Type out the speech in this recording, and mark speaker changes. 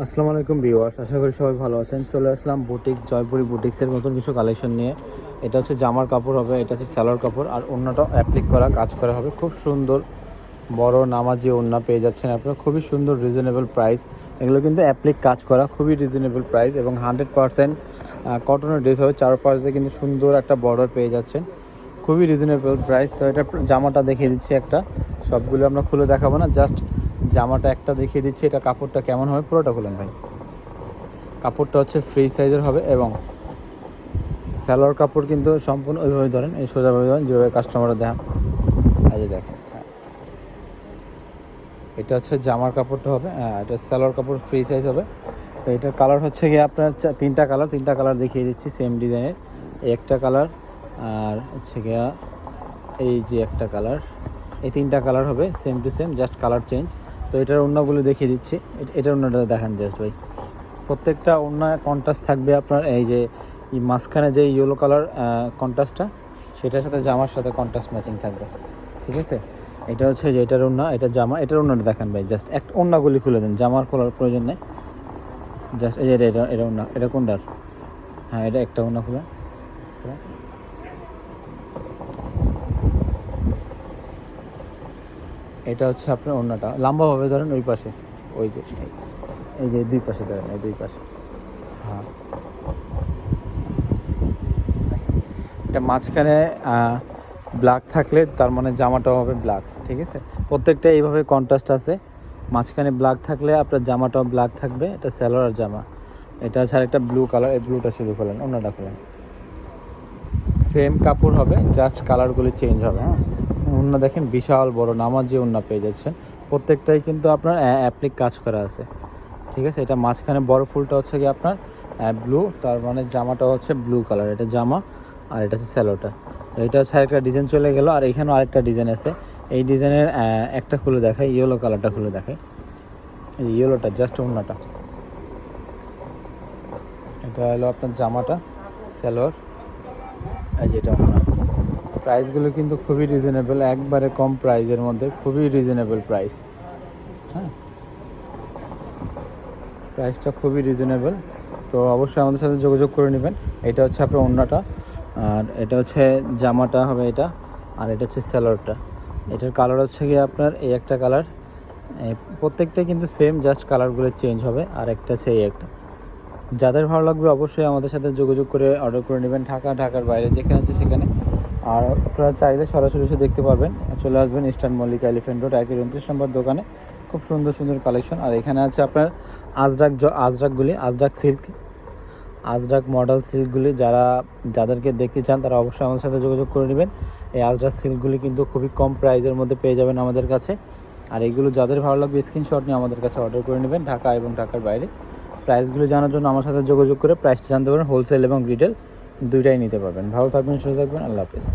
Speaker 1: আসসালামু আলাইকুম ভিউয়ার্স, আশা করি সবাই ভালো আছেন। চলে আসলাম বুটিক জয়পুরি বুটিক্সের নতুন কিছু কালেকশন নিয়ে। এটা হচ্ছে জামার কাপড় হবে, এটা হচ্ছে সালোয়ার কাপড়, আর ওড়নাটা অ্যাপ্লিক করা কাজ করা হবে। খুব সুন্দর বড় নামাজি ওড়না পেয়ে যাচ্ছেন আপনারা, খুবই সুন্দর রিজনেবল প্রাইস। এগুলো কিন্তু অ্যাপ্লিক কাজ করা, খুবই রিজনেবল প্রাইস এবং 100% কটনের ড্রেস হবে। চারপাশে কিন্তু সুন্দর একটা বর্ডার পেয়ে যাচ্ছেন, খুবই রিজনেবল প্রাইস। তো এটা জামাটা দেখিয়ে দিচ্ছি একটা, সবগুলো আমরা খুলে দেখাবো না, জাস্ট জামাটা একটা দেখিয়ে দিচ্ছি। এটা কাপড়টা কেমন হবে পুরোটা খুলেন ভাই। কাপড়টা হচ্ছে ফ্রি সাইজের হবে এবং সালোয়ার কাপড় কিন্তু সম্পূর্ণ ওইভাবে ধরেন, এই সোজাভাবে ধরেন যেভাবে কাস্টমাররা দেখান, এই যে দেখেন। এটা হচ্ছে জামার কাপড়টা হবে, এটা সালোয়ার কাপড় ফ্রি সাইজ হবে। তো এটার কালার হচ্ছে গিয়ে আপনার তিনটা কালার দেখিয়ে দিচ্ছি সেম ডিজাইনের। এই একটা কালার, আর হচ্ছে গিয়া এই যে একটা কালার, এই তিনটা কালার হবে same to same, just colour change. তো এটার ওড়নাগুলো দেখিয়ে দিচ্ছি। এটার ওড়নাটা দেখান জাস্ট ভাই। প্রত্যেকটা ওড়না কন্ট্রাস্ট থাকবে আপনার, এই যে এই মাঝখানে যে ইয়েলো কালার কন্ট্রাস্টটা, সেটার সাথে জামার সাথে কন্ট্রাস্ট ম্যাচিং থাকবে, ঠিক আছে। এটা হচ্ছে যে এটার ওড়না, এটা জামা, এটার ওড়নাটা দেখান ভাই। জাস্ট একটা ওড়নাগুলি খুলে দেন, জামার খোলার প্রয়োজন নেই। জাস্ট এই যে এটা ওড়না, এটা কোনটার? হ্যাঁ, এটা একটা ওড়না খুলে। এটা হচ্ছে আপনার ওড়নাটা, লম্বাভাবে ধরেন ওই পাশে, ওই যে এই যে দুই পাশে ধরেন, এই দুই পাশে। হ্যাঁ, এটা মাঝখানে ব্ল্যাক থাকলে তার মানে জামাটাও হবে ব্ল্যাক, ঠিক আছে। প্রত্যেকটা এইভাবে কন্ট্রাস্ট আছে। মাঝখানে ব্ল্যাক থাকলে আপনার জামাটাও ব্ল্যাক থাকবে, এটা সালোয়ার জামা। এটা আছে একটা ব্লু কালার, এই ব্লুটা শুধু খোলেন, অন্যটা খোলেন। সেম কাপড় হবে, জাস্ট কালারগুলি চেঞ্জ হবে। হ্যাঁ, ওড়না দেখেন বিশাল বড় নামাজি ওড়না পেয়ে যাচ্ছেন। প্রত্যেকটাই কিন্তু আপনার অ্যাপ্লিক কাজ করা আছে, ঠিক আছে। এটা মাঝখানে বড় ফুলটা হচ্ছে কি আপনার ব্লু, তার মানে জামাটা হচ্ছে ব্লু কালার, এটা জামা। আর এটা হচ্ছে স্যালোটা। এটা হচ্ছে আরেকটা ডিজাইন চলে গেল, আর এখানেও আরেকটা ডিজাইন আছে। এই ডিজাইনের একটা খুলে দেখায়, ইয়েলো কালারটা খুলে দেখায়। এই ইয়েলোটা জাস্ট ওড়নাটা, এটা হলো আপনার জামাটা, স্যালোয়ার, এই যেটা ওড়না। প্রাইসগুলো কিন্তু খুবই রিজনেবল, একবারে কম প্রাইসের মধ্যে, খুবই রিজনেবল প্রাইস। হ্যাঁ, প্রাইসটা খুবই রিজনেবল। তো অবশ্যই আমাদের সাথে যোগাযোগ করে নেবেন। এটা হচ্ছে আপনার ওড়নাটা, আর এটা হচ্ছে জামাটা হবে এটা, আর এটা হচ্ছে স্যালোয়ারটা। এটার কালার হচ্ছে গিয়ে আপনার এই একটা কালার, প্রত্যেকটাই কিন্তু সেম, জাস্ট কালারগুলো চেঞ্জ হবে। আর একটা হচ্ছে এই একটা। যাদের ভালো লাগবে অবশ্যই আমাদের সাথে যোগাযোগ করে অর্ডার করে নেবেন, ঢাকার বাইরে যেখানে আছে সেখানে। আর আপনারা চাইলে সরাসরি এসে দেখতে পারবেন, চলে আসবেন ইস্টার্ন মল্লিকা এলিফেন্ট রোড 129 নম্বর দোকানে। খুব সুন্দর সুন্দর কালেকশন। আর এখানে আছে আপনার আজরাক সিল্ক, আজরাক মডেল সিল্কগুলি, যাদেরকে দেখতে চান তারা অবশ্যই আমাদের সাথে যোগাযোগ করে নেবেন। এই আজরাক সিল্কগুলি কিন্তু খুবই কম প্রাইসের মধ্যে পেয়ে যাবেন আমাদের কাছে। আর এইগুলো যাদের ভালো লাগবে স্ক্রিনশট নিয়ে আমাদের কাছে অর্ডার করে নেবেন, ঢাকা এবং ঢাকার বাইরে। প্রাইসগুলো জানার জন্য আমার সাথে যোগাযোগ করে প্রাইসটা জানতে পারেন, হোলসেল এবং রিটেল দুইটাই নিতে পারবেন। ভালো থাকবেন, সুস্থ থাকবেন, আল্লাহ হাফেজ।